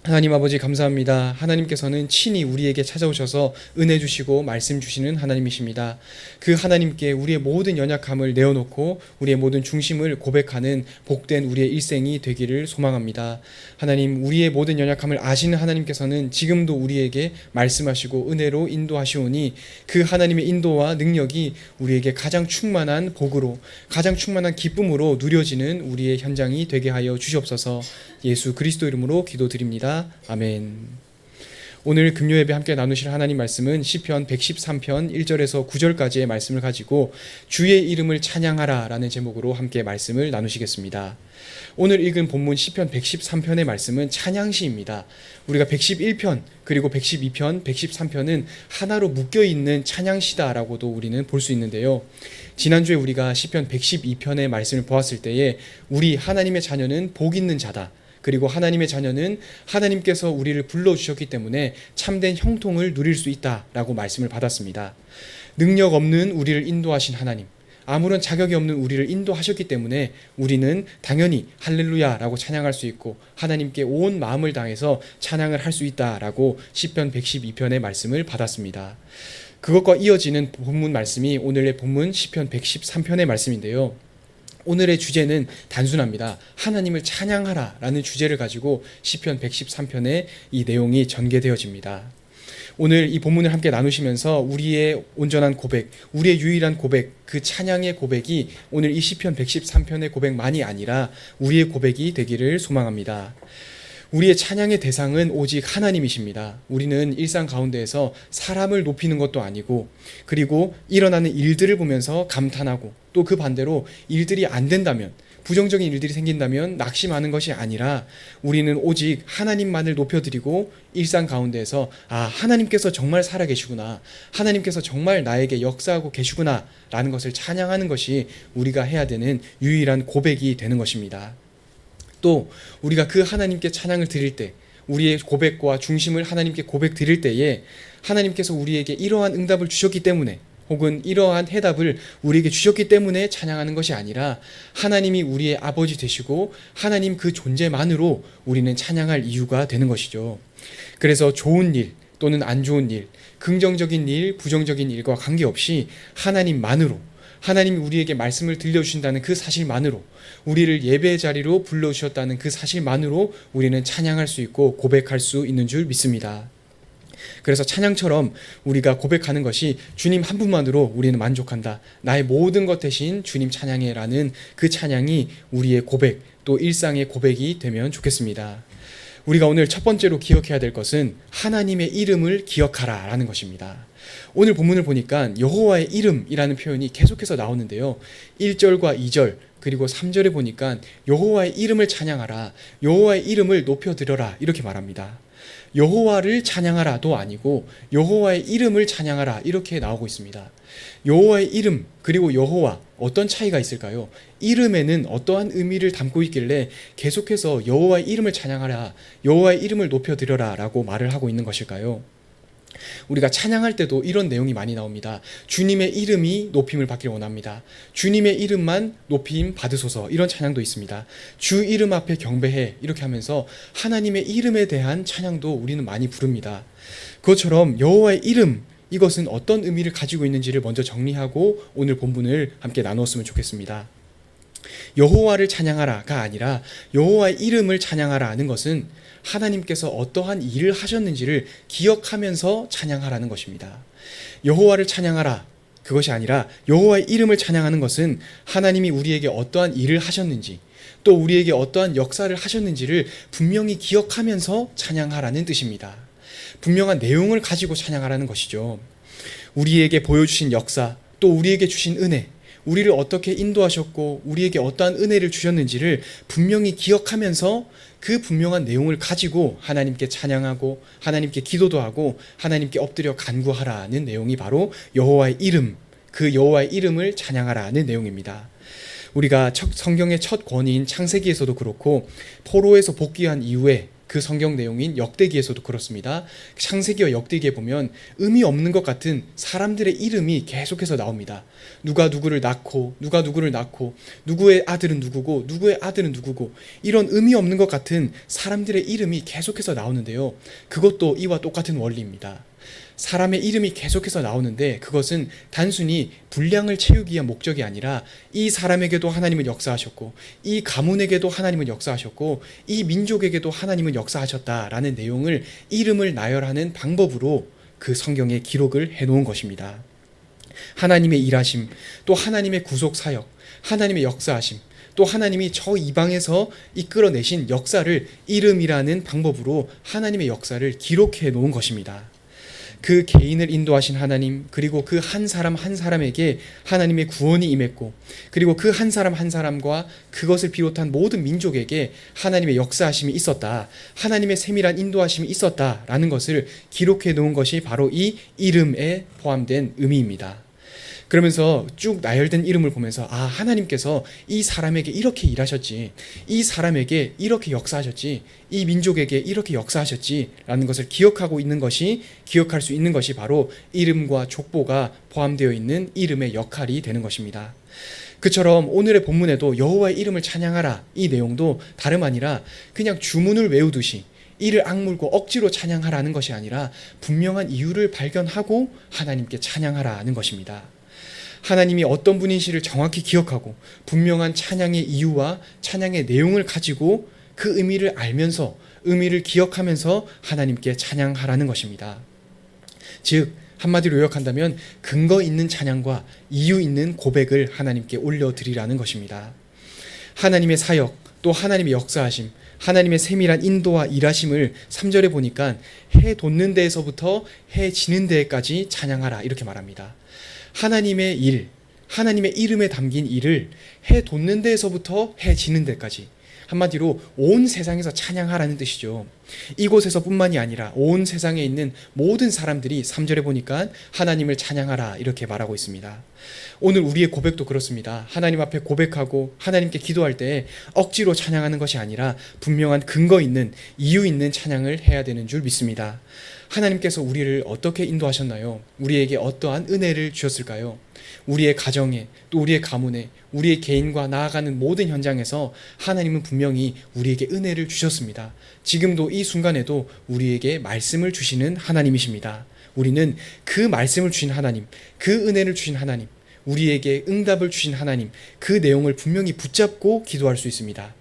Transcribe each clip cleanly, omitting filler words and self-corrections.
하나님 아버지 감사합니다. 하나님께서는 친히 우리에게 찾아오셔서 은혜 주시고 말씀 주시는 하나님이십니다. 그 하나님께 우리의 모든 연약함을 내어놓고 우리의 모든 중심을 고백하는 복된 우리의 일생이 되기를 소망합니다. 하나님, 우리의 모든 연약함을 아시는 하나님께서는 지금도 우리에게 말씀하시고 은혜로 인도하시오니 그 하나님의 인도와 능력이 우리에게 가장 충만한 복으로, 가장 충만한 기쁨으로 누려지는 우리의 현장이 되게 하여 주시옵소서. 예수 그리스도 이름으로 기도드립니다. 아멘. 오늘 금요예배 함께 나누실 하나님 말씀은 시편 113편 1절에서 9절까지의 말씀을 가지고 주의 이름을 찬양하라 라는 제목으로 함께 말씀을 나누시겠습니다. 오늘 읽은 본문 시편 113편의 말씀은 찬양시입니다. 우리가 111편 그리고 112편, 113편은 하나로 묶여있는 찬양시다라고도 우리는 볼 수 있는데요. 지난주에 우리가 시편 112편의 말씀을 보았을 때에 우리 하나님의 자녀는 복 있는 자다, 그리고 하나님의 자녀는 하나님께서 우리를 불러주셨기 때문에 참된 형통을 누릴 수 있다라고 말씀을 받았습니다. 능력 없는 우리를 인도하신 하나님, 아무런 자격이 없는 우리를 인도하셨기 때문에 우리는 당연히 할렐루야라고 찬양할 수 있고 하나님께 온 마음을 다해서 찬양을 할 수 있다라고 시편 112편의 말씀을 받았습니다. 그것과 이어지는 본문 말씀이 오늘의 본문 시편 113편의 말씀인데요. 오늘의 주제는 단순합니다. 하나님을 찬양하라 라는 주제를 가지고 시편 113편의 이 내용이 전개되어집니다. 오늘 이 본문을 함께 나누시면서 우리의 온전한 고백, 우리의 유일한 고백, 그 찬양의 고백이 오늘 이 시편 113편의 고백만이 아니라 우리의 고백이 되기를 소망합니다. 우리의 찬양의 대상은 오직 하나님이십니다. 우리는 일상 가운데에서 사람을 높이는 것도 아니고, 그리고 일어나는 일들을 보면서 감탄하고, 또 그 반대로 일들이 안 된다면, 부정적인 일들이 생긴다면 낙심하는 것이 아니라 우리는 오직 하나님만을 높여드리고 일상 가운데에서 하나님께서 정말 살아계시구나, 하나님께서 정말 나에게 역사하고 계시구나 라는 것을 찬양하는 것이 우리가 해야 되는 유일한 고백이 되는 것입니다. 또 우리가 그 하나님께 찬양을 드릴 때, 우리의 고백과 중심을 하나님께 고백 드릴 때에 하나님께서 우리에게 이러한 응답을 주셨기 때문에, 혹은 이러한 해답을 우리에게 주셨기 때문에 찬양하는 것이 아니라 하나님이 우리의 아버지 되시고 하나님 그 존재만으로 우리는 찬양할 이유가 되는 것이죠. 그래서 좋은 일 또는 안 좋은 일, 긍정적인 일, 부정적인 일과 관계없이 하나님만으로, 하나님이 우리에게 말씀을 들려주신다는 그 사실만으로, 우리를 예배의 자리로 불러주셨다는 그 사실만으로 우리는 찬양할 수 있고 고백할 수 있는 줄 믿습니다. 그래서 찬양처럼 우리가 고백하는 것이 주님 한 분만으로 우리는 만족한다, 나의 모든 것 대신 주님 찬양해 라는 그 찬양이 우리의 고백, 또 일상의 고백이 되면 좋겠습니다. 우리가 오늘 첫 번째로 기억해야 될 것은 하나님의 이름을 기억하라 라는 것입니다. 오늘 본문을 보니까 여호와의 이름이라는 표현이 계속해서 나오는데요. 1절과 2절 그리고 3절에 보니까 여호와의 이름을 찬양하라, 여호와의 이름을 높여드려라 이렇게 말합니다. 여호와를 찬양하라도 아니고 여호와의 이름을 찬양하라 이렇게 나오고 있습니다. 여호와의 이름 그리고 여호와, 어떤 차이가 있을까요? 이름에는 어떠한 의미를 담고 있길래 계속해서 여호와의 이름을 찬양하라, 여호와의 이름을 높여드려라 라고 말을 하고 있는 것일까요? 우리가 찬양할 때도 이런 내용이 많이 나옵니다. 주님의 이름이 높임을 받기를 원합니다. 주님의 이름만 높임 받으소서, 이런 찬양도 있습니다. 주 이름 앞에 경배해, 이렇게 하면서 하나님의 이름에 대한 찬양도 우리는 많이 부릅니다. 그것처럼 여호와의 이름, 이것은 어떤 의미를 가지고 있는지를 먼저 정리하고 오늘 본문을 함께 나누었으면 좋겠습니다. 여호와를 찬양하라가 아니라 여호와의 이름을 찬양하라는 것은 하나님께서 어떠한 일을 하셨는지를 기억하면서 찬양하라는 것입니다. 여호와를 찬양하라, 그것이 아니라 여호와의 이름을 찬양하는 것은 하나님이 우리에게 어떠한 일을 하셨는지, 또 우리에게 어떠한 역사를 하셨는지를 분명히 기억하면서 찬양하라는 뜻입니다. 분명한 내용을 가지고 찬양하라는 것이죠. 우리에게 보여주신 역사, 또 우리에게 주신 은혜, 우리를 어떻게 인도하셨고 우리에게 어떠한 은혜를 주셨는지를 분명히 기억하면서 그 분명한 내용을 가지고 하나님께 찬양하고 하나님께 기도도 하고 하나님께 엎드려 간구하라는 내용이 바로 여호와의 이름, 그 여호와의 이름을 찬양하라는 내용입니다. 우리가 성경의 첫 권위인 창세기에서도 그렇고 포로에서 복귀한 이후에 그 성경 내용인 역대기에서도 그렇습니다. 창세기와 역대기에 보면 의미 없는 것 같은 사람들의 이름이 계속해서 나옵니다. 누가 누구를 낳고 누가 누구를 낳고 누구의 아들은 누구고 누구의 아들은 누구고 이런 의미 없는 것 같은 사람들의 이름이 계속해서 나오는데요. 그것도 이와 똑같은 원리입니다. 사람의 이름이 계속해서 나오는데 그것은 단순히 분량을 채우기 위한 목적이 아니라 이 사람에게도 하나님은 역사하셨고 이 가문에게도 하나님은 역사하셨고 이 민족에게도 하나님은 역사하셨다라는 내용을 이름을 나열하는 방법으로 그 성경에 기록을 해놓은 것입니다. 하나님의 일하심, 또 하나님의 구속 사역, 하나님의 역사하심, 또 하나님이 저 이방에서 이끌어내신 역사를 이름이라는 방법으로 하나님의 역사를 기록해 놓은 것입니다. 그 개인을 인도하신 하나님, 그리고 그 한 사람 한 사람에게 하나님의 구원이 임했고, 그리고 그 한 사람 한 사람과 그것을 비롯한 모든 민족에게 하나님의 역사하심이 있었다, 하나님의 세밀한 인도하심이 있었다라는 것을 기록해 놓은 것이 바로 이 이름에 포함된 의미입니다. 그러면서 쭉 나열된 이름을 보면서 하나님께서 이 사람에게 이렇게 일하셨지, 이 사람에게 이렇게 역사하셨지, 이 민족에게 이렇게 역사하셨지 라는 것을 기억할 수 있는 것이 바로 이름과 족보가 포함되어 있는 이름의 역할이 되는 것입니다. 그처럼 오늘의 본문에도 여호와의 이름을 찬양하라, 이 내용도 다름 아니라 그냥 주문을 외우듯이 이를 악물고 억지로 찬양하라는 것이 아니라 분명한 이유를 발견하고 하나님께 찬양하라는 것입니다. 하나님이 어떤 분이신지를 정확히 기억하고 분명한 찬양의 이유와 찬양의 내용을 가지고 그 의미를 알면서, 의미를 기억하면서 하나님께 찬양하라는 것입니다. 즉 한마디로 요약한다면 근거 있는 찬양과 이유 있는 고백을 하나님께 올려드리라는 것입니다. 하나님의 사역, 또 하나님의 역사하심, 하나님의 세밀한 인도와 일하심을 3절에 보니까 해 돋는 데에서부터 해 지는 데까지 찬양하라 이렇게 말합니다. 하나님의 일, 하나님의 이름에 담긴 일을 해 돋는 데에서부터 해 지는 데까지, 한마디로 온 세상에서 찬양하라는 뜻이죠. 이곳에서 뿐만이 아니라 온 세상에 있는 모든 사람들이 3절에 보니까 하나님을 찬양하라 이렇게 말하고 있습니다. 오늘 우리의 고백도 그렇습니다. 하나님 앞에 고백하고 하나님께 기도할 때 억지로 찬양하는 것이 아니라 분명한 근거 있는, 이유 있는 찬양을 해야 되는 줄 믿습니다. 하나님께서 우리를 어떻게 인도하셨나요? 우리에게 어떠한 은혜를 주셨을까요? 우리의 가정에, 또 우리의 가문에, 우리의 개인과 나아가는 모든 현장에서 하나님은 분명히 우리에게 은혜를 주셨습니다. 지금도 이 순간에도 우리에게 말씀을 주시는 하나님이십니다. 우리는 그 말씀을 주신 하나님, 그 은혜를 주신 하나님, 우리에게 응답을 주신 하나님, 그 내용을 분명히 붙잡고 기도할 수 있습니다.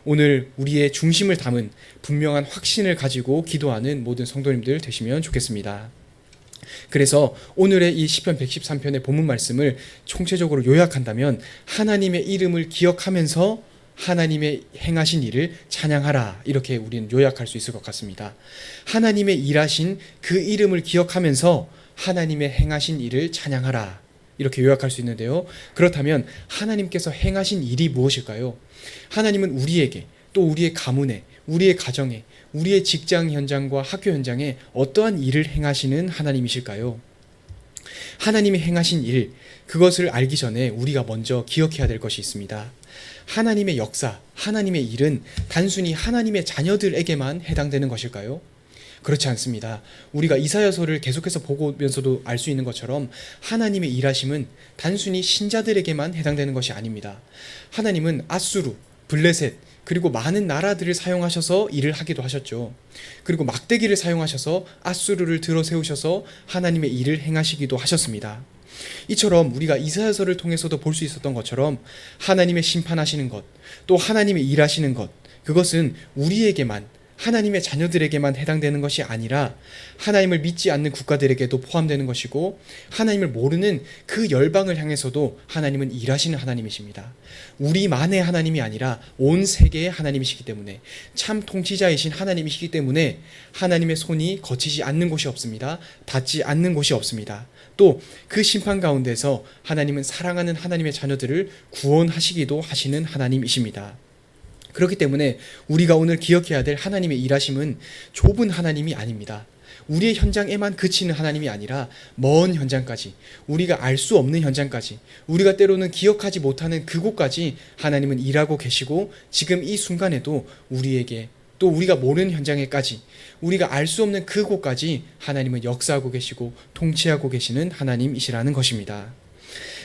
오늘 우리의 중심을 담은 분명한 확신을 가지고 기도하는 모든 성도님들 되시면 좋겠습니다. 그래서 오늘의 이 시편 113편의 본문 말씀을 총체적으로 요약한다면 하나님의 이름을 기억하면서 하나님의 행하신 일을 찬양하라, 이렇게 우리는 요약할 수 있을 것 같습니다. 하나님의 일하신 그 이름을 기억하면서 하나님의 행하신 일을 찬양하라, 이렇게 요약할 수 있는데요. 그렇다면 하나님께서 행하신 일이 무엇일까요? 하나님은 우리에게, 또 우리의 가문에, 우리의 가정에, 우리의 직장 현장과 학교 현장에 어떠한 일을 행하시는 하나님이실까요? 하나님이 행하신 일, 그것을 알기 전에 우리가 먼저 기억해야 될 것이 있습니다. 하나님의 역사, 하나님의 일은 단순히 하나님의 자녀들에게만 해당되는 것일까요? 그렇지 않습니다. 우리가 이사야서를 계속해서 보면서도 알 수 있는 것처럼 하나님의 일하심은 단순히 신자들에게만 해당되는 것이 아닙니다. 하나님은 아수르, 블레셋, 그리고 많은 나라들을 사용하셔서 일을 하기도 하셨죠. 그리고 막대기를 사용하셔서 아수르를 들어 세우셔서 하나님의 일을 행하시기도 하셨습니다. 이처럼 우리가 이사야서를 통해서도 볼 수 있었던 것처럼 하나님의 심판하시는 것, 또 하나님의 일하시는 것, 그것은 우리에게만, 하나님의 자녀들에게만 해당되는 것이 아니라 하나님을 믿지 않는 국가들에게도 포함되는 것이고, 하나님을 모르는 그 열방을 향해서도 하나님은 일하시는 하나님이십니다. 우리만의 하나님이 아니라 온 세계의 하나님이시기 때문에, 참 통치자이신 하나님이시기 때문에 하나님의 손이 거치지 않는 곳이 없습니다. 닿지 않는 곳이 없습니다. 또 그 심판 가운데서 하나님은 사랑하는 하나님의 자녀들을 구원하시기도 하시는 하나님이십니다. 그렇기 때문에 우리가 오늘 기억해야 될 하나님의 일하심은 좁은 하나님이 아닙니다. 우리의 현장에만 그치는 하나님이 아니라 먼 현장까지, 우리가 알 수 없는 현장까지, 우리가 때로는 기억하지 못하는 그곳까지 하나님은 일하고 계시고 지금 이 순간에도 우리에게 또 우리가 모르는 현장에까지, 우리가 알 수 없는 그곳까지 하나님은 역사하고 계시고 통치하고 계시는 하나님이시라는 것입니다.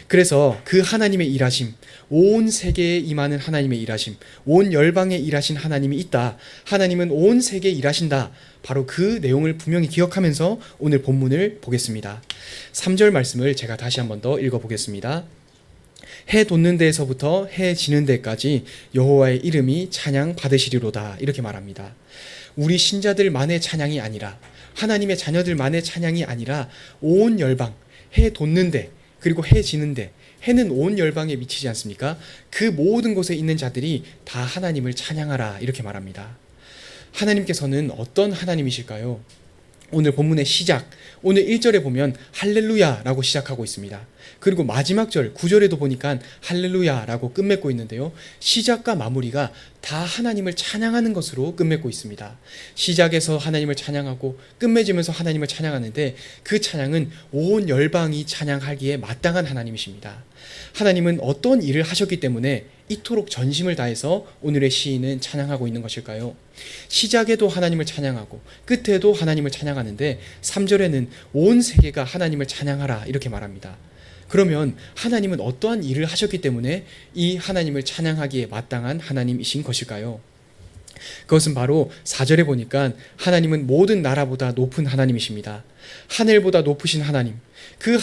그래서 그 하나님의 일하심, 온 세계에 임하는 하나님의 일하심, 온 열방에 일하신 하나님이 있다. 하나님은 온 세계에 일하신다. 바로 그 내용을 분명히 기억하면서 오늘 본문을 보겠습니다. 3절 말씀을 제가 다시 한 번 더 읽어보겠습니다. 해 돋는 데에서부터 해 지는 데까지 여호와의 이름이 찬양 받으시리로다. 이렇게 말합니다. 우리 신자들만의 찬양이 아니라, 하나님의 자녀들만의 찬양이 아니라 온 열방, 해 돋는 데, 그리고 해 지는 데, 해는 온 열방에 미치지 않습니까? 그 모든 곳에 있는 자들이 다 하나님을 찬양하라. 이렇게 말합니다. 하나님께서는 어떤 하나님이실까요? 오늘 본문의 시작, 오늘 1절에 보면 할렐루야라고 시작하고 있습니다. 그리고 마지막 절 9절에도 보니까 할렐루야라고 끝맺고 있는데요. 시작과 마무리가 다 하나님을 찬양하는 것으로 끝맺고 있습니다. 시작에서 하나님을 찬양하고 끝맺으면서 하나님을 찬양하는데 그 찬양은 온 열방이 찬양하기에 마땅한 하나님이십니다. 하나님은 어떤 일을 하셨기 때문에 이토록 전심을 다해서 오늘의 시인은 찬양하고 있는 것일까요? 시작에도 하나님을 찬양하고 끝에도 하나님을 찬양하는데 3절에는 온 세계가 하나님을 찬양하라 이렇게 말합니다. 그러면 하나님은 어떠한 일을 하셨기 때문에 이 하나님을 찬양하기에 마땅한 하나님이신 것일까요? 그것은 바로 4절에 보니까 하나님은 모든 나라보다 높은 하나님이십니다. 하늘보다 높으신 하나님, 그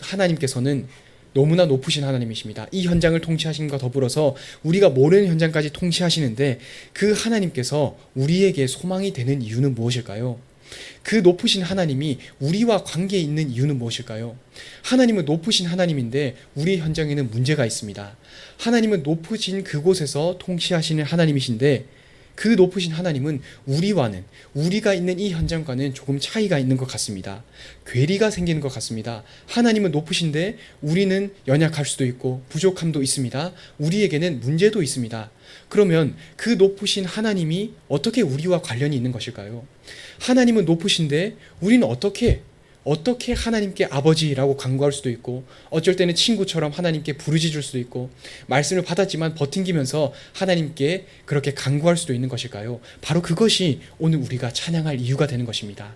하나님께서는 너무나 높으신 하나님이십니다. 이 현장을 통치하심과 더불어서 우리가 모르는 현장까지 통치하시는데 그 하나님께서 우리에게 소망이 되는 이유는 무엇일까요? 그 높으신 하나님이 우리와 관계에 있는 이유는 무엇일까요? 하나님은 높으신 하나님인데 우리 현장에는 문제가 있습니다. 하나님은 높으신 그곳에서 통치하시는 하나님이신데 그 높으신 하나님은 우리가 있는 이 현장과는 조금 차이가 있는 것 같습니다. 괴리가 생기는 것 같습니다. 하나님은 높으신데 우리는 연약할 수도 있고 부족함도 있습니다. 우리에게는 문제도 있습니다. 그러면 그 높으신 하나님이 어떻게 우리와 관련이 있는 것일까요? 하나님은 높으신데 우리는 어떻게 하나님께 아버지라고 간구할 수도 있고 어쩔 때는 친구처럼 하나님께 부르짖을 수도 있고 말씀을 받았지만 버팅기면서 하나님께 그렇게 간구할 수도 있는 것일까요? 바로 그것이 오늘 우리가 찬양할 이유가 되는 것입니다.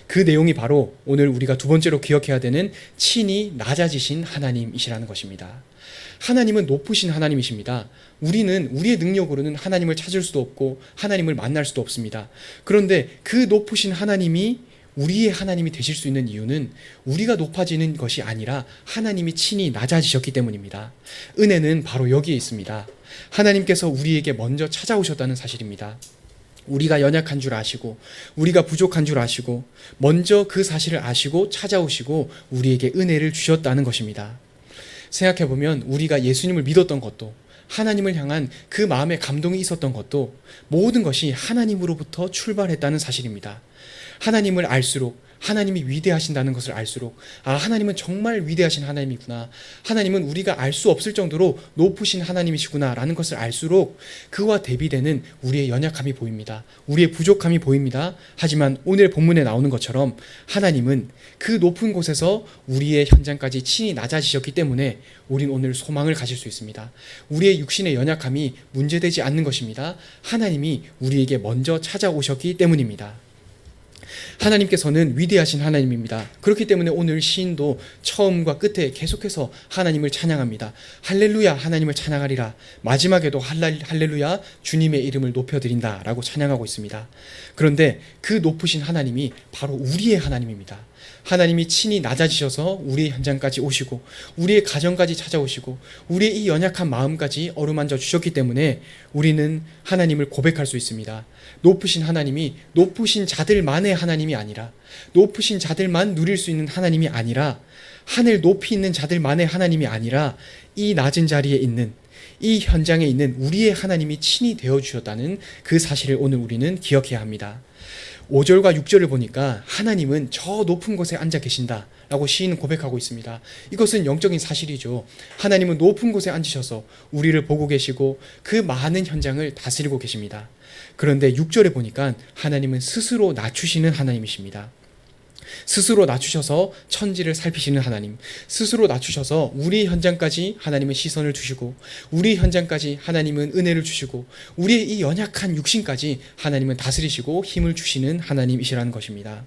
그 내용이 바로 오늘 우리가 두 번째로 기억해야 되는 친히 낮아지신 하나님이시라는 것입니다. 하나님은 높으신 하나님이십니다. 우리는 우리의 능력으로는 하나님을 찾을 수도 없고 하나님을 만날 수도 없습니다. 그런데 그 높으신 하나님이 우리의 하나님이 되실 수 있는 이유는 우리가 높아지는 것이 아니라 하나님이 친히 낮아지셨기 때문입니다. 은혜는 바로 여기에 있습니다. 하나님께서 우리에게 먼저 찾아오셨다는 사실입니다. 우리가 연약한 줄 아시고 우리가 부족한 줄 아시고 먼저 그 사실을 아시고 찾아오시고 우리에게 은혜를 주셨다는 것입니다. 생각해보면 우리가 예수님을 믿었던 것도 하나님을 향한 그 마음의 감동이 있었던 것도 모든 것이 하나님으로부터 출발했다는 사실입니다. 하나님을 알수록 하나님이 위대하신다는 것을 알수록 하나님은 정말 위대하신 하나님이구나. 하나님은 우리가 알 수 없을 정도로 높으신 하나님이시구나 라는 것을 알수록 그와 대비되는 우리의 연약함이 보입니다. 우리의 부족함이 보입니다. 하지만 오늘 본문에 나오는 것처럼 하나님은 그 높은 곳에서 우리의 현장까지 친히 낮아지셨기 때문에 우린 오늘 소망을 가질 수 있습니다. 우리의 육신의 연약함이 문제되지 않는 것입니다. 하나님이 우리에게 먼저 찾아오셨기 때문입니다. 하나님께서는 위대하신 하나님입니다. 그렇기 때문에 오늘 시인도 처음과 끝에 계속해서 하나님을 찬양합니다. 할렐루야 하나님을 찬양하리라. 마지막에도 할렐루야 주님의 이름을 높여드린다 라고 찬양하고 있습니다. 그런데 그 높으신 하나님이 바로 우리의 하나님입니다. 하나님이 친히 낮아지셔서 우리의 현장까지 오시고 우리의 가정까지 찾아오시고 우리의 이 연약한 마음까지 어루만져 주셨기 때문에 우리는 하나님을 고백할 수 있습니다. 높으신 하나님이 높으신 자들만의 하나님이 아니라 높으신 자들만 누릴 수 있는 하나님이 아니라 하늘 높이 있는 자들만의 하나님이 아니라 이 낮은 자리에 있는 이 현장에 있는 우리의 하나님이 친히 되어주셨다는 그 사실을 오늘 우리는 기억해야 합니다. 5절과 6절을 보니까 하나님은 저 높은 곳에 앉아 계신다 라고 시인은 고백하고 있습니다. 이것은 영적인 사실이죠. 하나님은 높은 곳에 앉으셔서 우리를 보고 계시고 그 많은 현장을 다스리고 계십니다. 그런데 6절에 보니까 하나님은 스스로 낮추시는 하나님이십니다. 스스로 낮추셔서 천지를 살피시는 하나님, 스스로 낮추셔서 우리 현장까지 하나님은 시선을 두시고, 우리 현장까지 하나님은 은혜를 주시고, 우리의 이 연약한 육신까지 하나님은 다스리시고 힘을 주시는 하나님이시라는 것입니다.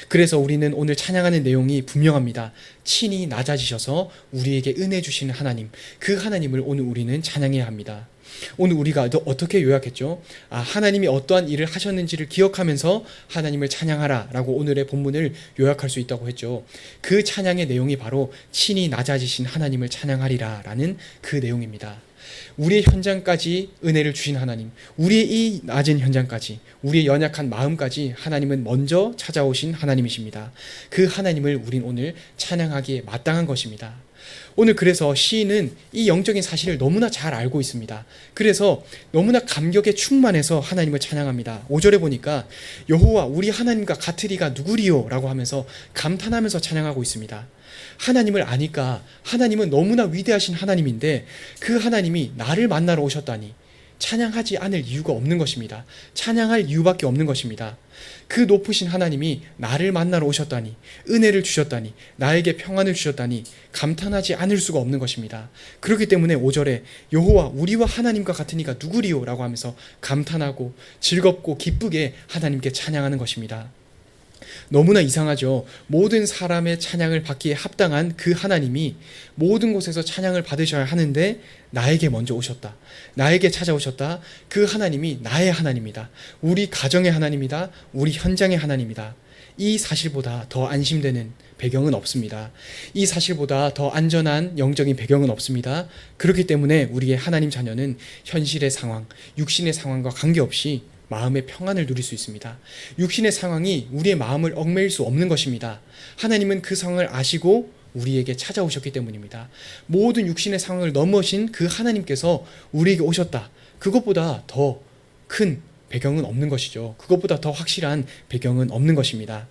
그래서 우리는 오늘 찬양하는 내용이 분명합니다. 친히 낮아지셔서 우리에게 은혜 주시는 하나님, 그 하나님을 오늘 우리는 찬양해야 합니다. 오늘 우리가 어떻게 요약했죠? 하나님이 어떠한 일을 하셨는지를 기억하면서 하나님을 찬양하라 라고 오늘의 본문을 요약할 수 있다고 했죠. 그 찬양의 내용이 바로 친히 낮아지신 하나님을 찬양하리라 라는 그 내용입니다. 우리의 현장까지 은혜를 주신 하나님, 우리의 이 낮은 현장까지, 우리의 연약한 마음까지 하나님은 먼저 찾아오신 하나님이십니다. 그 하나님을 우린 오늘 찬양하기에 마땅한 것입니다. 오늘 그래서 시인은 이 영적인 사실을 너무나 잘 알고 있습니다. 그래서 너무나 감격에 충만해서 하나님을 찬양합니다. 5절에 보니까 여호와 우리 하나님과 같으리가 누구리요? 라고 하면서 감탄하면서 찬양하고 있습니다. 하나님을 아니까 하나님은 너무나 위대하신 하나님인데 그 하나님이 나를 만나러 오셨다니 찬양하지 않을 이유가 없는 것입니다. 찬양할 이유밖에 없는 것입니다. 그 높으신 하나님이 나를 만나러 오셨다니, 은혜를 주셨다니, 나에게 평안을 주셨다니 감탄하지 않을 수가 없는 것입니다. 그렇기 때문에 5절에 여호와 우리와 하나님과 같으니까 누구리요? 라고 하면서 감탄하고 즐겁고 기쁘게 하나님께 찬양하는 것입니다. 너무나 이상하죠. 모든 사람의 찬양을 받기에 합당한 그 하나님이 모든 곳에서 찬양을 받으셔야 하는데 나에게 먼저 오셨다. 나에게 찾아오셨다. 그 하나님이 나의 하나님이다. 우리 가정의 하나님이다. 우리 현장의 하나님이다. 이 사실보다 더 안심되는 배경은 없습니다. 이 사실보다 더 안전한 영적인 배경은 없습니다. 그렇기 때문에 우리의 하나님 자녀는 현실의 상황, 육신의 상황과 관계없이 마음의 평안을 누릴 수 있습니다. 육신의 상황이 우리의 마음을 얽매일 수 없는 것입니다. 하나님은 그 상황을 아시고 우리에게 찾아오셨기 때문입니다. 모든 육신의 상황을 넘으신 그 하나님께서 우리에게 오셨다. 그것보다 더 큰 배경은 없는 것이죠. 그것보다 더 확실한 배경은 없는 것입니다.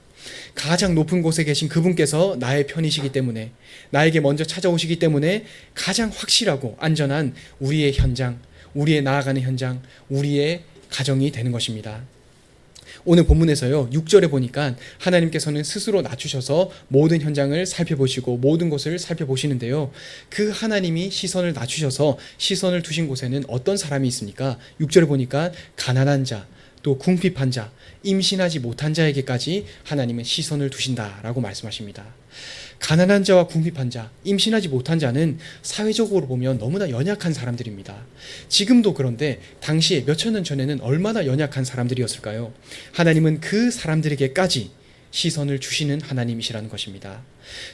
가장 높은 곳에 계신 그분께서 나의 편이시기 때문에, 나에게 먼저 찾아오시기 때문에 가장 확실하고 안전한 우리의 현장, 우리의 나아가는 현장, 우리의 가정이 되는 것입니다. 오늘 본문에서요 6절에 보니까 하나님께서는 스스로 낮추셔서 모든 현장을 살펴보시고 모든 것을 살펴보시는데요, 그 하나님이 시선을 낮추셔서 시선을 두신 곳에는 어떤 사람이 있습니까? 6절에 보니까 가난한 자, 또 궁핍한 자, 임신하지 못한 자에게까지 하나님은 시선을 두신다라고 말씀하십니다. 가난한 자와 궁핍한 자, 임신하지 못한 자는 사회적으로 보면 너무나 연약한 사람들입니다. 지금도 그런데 당시에 몇천 년 전에는 얼마나 연약한 사람들이었을까요? 하나님은 그 사람들에게까지 시선을 주시는 하나님이시라는 것입니다.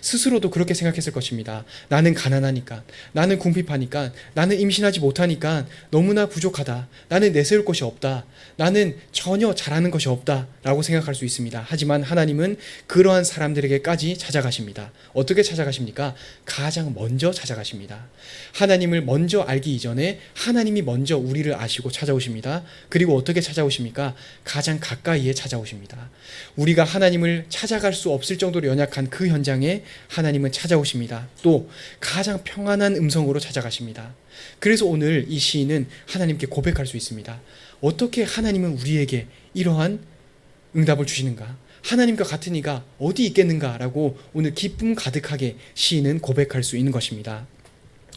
스스로도 그렇게 생각했을 것입니다. 나는 가난하니까, 나는 궁핍하니까, 나는 임신하지 못하니까 너무나 부족하다. 나는 내세울 것이 없다. 나는 전혀 잘하는 것이 없다. 라고 생각할 수 있습니다. 하지만 하나님은 그러한 사람들에게까지 찾아가십니다. 어떻게 찾아가십니까? 가장 먼저 찾아가십니다. 하나님을 먼저 알기 이전에 하나님이 먼저 우리를 아시고 찾아오십니다. 그리고 어떻게 찾아오십니까? 가장 가까이에 찾아오십니다. 우리가 하나님을 찾아갈 수 없을 정도로 연약한 그 현장에 하나님은 찾아오십니다. 또 가장 평안한 음성으로 찾아가십니다. 그래서 오늘 이 시인은 하나님께 고백할 수 있습니다. 어떻게 하나님은 우리에게 이러한 응답을 주시는가? 하나님과 같은 이가 어디 있겠는가? 라고 오늘 기쁨 가득하게 시인은 고백할 수 있는 것입니다.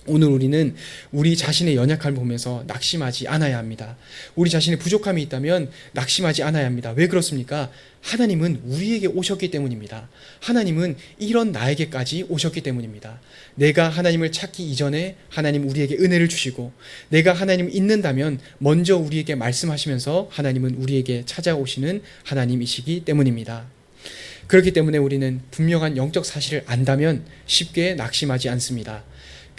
오늘 우리는 우리 자신의 연약함을 보면서 낙심하지 않아야 합니다. 우리 자신의 부족함이 있다면 낙심하지 않아야 합니다. 왜 그렇습니까? 하나님은 우리에게 오셨기 때문입니다. 하나님은 이런 나에게까지 오셨기 때문입니다. 내가 하나님을 찾기 이전에 하나님 우리에게 은혜를 주시고, 내가 하나님을 잊는다면 먼저 우리에게 말씀하시면서 하나님은 우리에게 찾아오시는 하나님이시기 때문입니다. 그렇기 때문에 우리는 분명한 영적 사실을 안다면 쉽게 낙심하지 않습니다.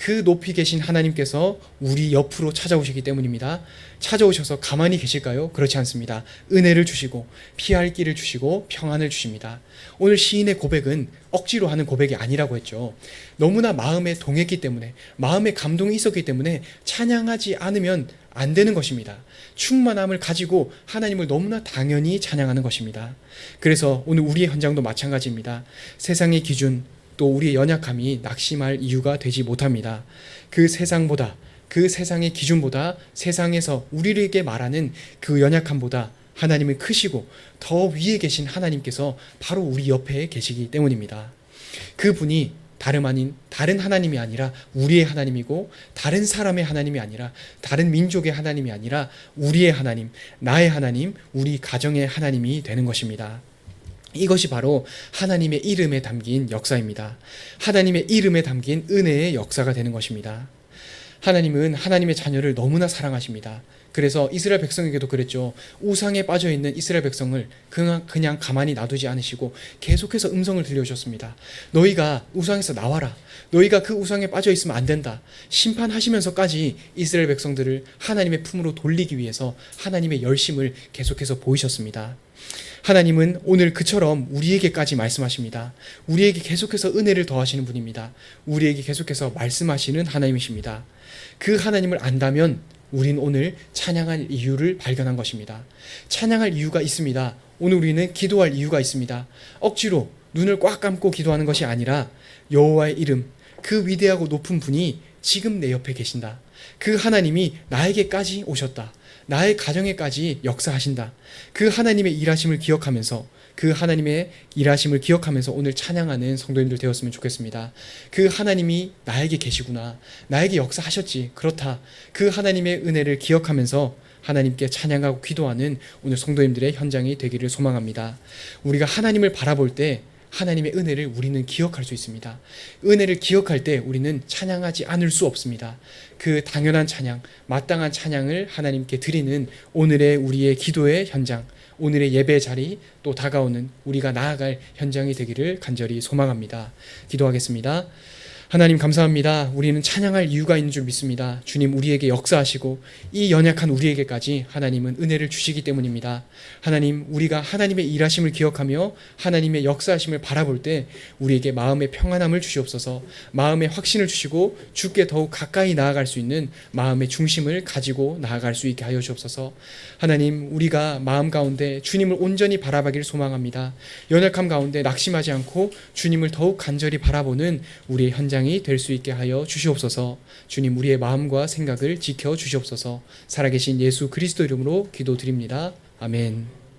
그 높이 계신 하나님께서 우리 옆으로 찾아오시기 때문입니다. 찾아오셔서 가만히 계실까요? 그렇지 않습니다. 은혜를 주시고 피할 길을 주시고 평안을 주십니다. 오늘 시인의 고백은 억지로 하는 고백이 아니라고 했죠. 너무나 마음에 동했기 때문에, 마음에 감동이 있었기 때문에 찬양하지 않으면 안 되는 것입니다. 충만함을 가지고 하나님을 너무나 당연히 찬양하는 것입니다. 그래서 오늘 우리의 현장도 마찬가지입니다. 세상의 기준, 또 우리의 연약함이 낙심할 이유가 되지 못합니다. 그 세상보다, 그 세상의 기준보다, 세상에서 우리에게 말하는 그 연약함보다 하나님은 크시고 더 위에 계신 하나님께서 바로 우리 옆에 계시기 때문입니다. 그분이 다름 아닌 다른 하나님이 아니라 우리의 하나님이고, 다른 사람의 하나님이 아니라 다른 민족의 하나님이 아니라 우리의 하나님, 나의 하나님, 우리 가정의 하나님이 되는 것입니다. 이것이 바로 하나님의 이름에 담긴 역사입니다. 하나님의 이름에 담긴 은혜의 역사가 되는 것입니다. 하나님은 하나님의 자녀를 너무나 사랑하십니다. 그래서 이스라엘 백성에게도 그랬죠. 우상에 빠져있는 이스라엘 백성을 그냥 가만히 놔두지 않으시고 계속해서 음성을 들려주셨습니다. 너희가 우상에서 나와라. 너희가 그 우상에 빠져있으면 안 된다. 심판하시면서까지 이스라엘 백성들을 하나님의 품으로 돌리기 위해서 하나님의 열심을 계속해서 보이셨습니다. 하나님은 오늘 그처럼 우리에게까지 말씀하십니다. 우리에게 계속해서 은혜를 더하시는 분입니다. 우리에게 계속해서 말씀하시는 하나님이십니다. 그 하나님을 안다면 우린 오늘 찬양할 이유를 발견한 것입니다. 찬양할 이유가 있습니다. 오늘 우리는 기도할 이유가 있습니다. 억지로 눈을 꽉 감고 기도하는 것이 아니라 여호와의 이름, 그 위대하고 높은 분이 지금 내 옆에 계신다. 그 하나님이 나에게까지 오셨다. 나의 가정에까지 역사하신다. 그 하나님의 일하심을 기억하면서, 그 하나님의 일하심을 기억하면서 오늘 찬양하는 성도님들 되었으면 좋겠습니다. 그 하나님이 나에게 계시구나. 나에게 역사하셨지. 그렇다. 그 하나님의 은혜를 기억하면서 하나님께 찬양하고 기도하는 오늘 성도님들의 현장이 되기를 소망합니다. 우리가 하나님을 바라볼 때 하나님의 은혜를 우리는 기억할 수 있습니다. 은혜를 기억할 때 우리는 찬양하지 않을 수 없습니다. 그 당연한 찬양, 마땅한 찬양을 하나님께 드리는 오늘의 우리의 기도의 현장, 오늘의 예배 자리, 또 다가오는 우리가 나아갈 현장이 되기를 간절히 소망합니다. 기도하겠습니다. 하나님 감사합니다. 우리는 찬양할 이유가 있는 줄 믿습니다. 주님, 우리에게 역사하시고 이 연약한 우리에게까지 하나님은 은혜를 주시기 때문입니다. 하나님, 우리가 하나님의 일하심을 기억하며 하나님의 역사하심을 바라볼 때 우리에게 마음의 평안함을 주시옵소서. 마음의 확신을 주시고 주께 더욱 가까이 나아갈 수 있는 마음의 중심을 가지고 나아갈 수 있게 하여 주옵소서. 하나님, 우리가 마음 가운데 주님을 온전히 바라보기를 소망합니다. 연약함 가운데 낙심하지 않고 주님을 더욱 간절히 바라보는 우리의 현장 될 수 있게 하여 주시옵소서. 주님, 우리의 마음과 생각을 지켜 주시옵소서. 살아계신 예수 그리스도 이름으로 기도드립니다. 아멘.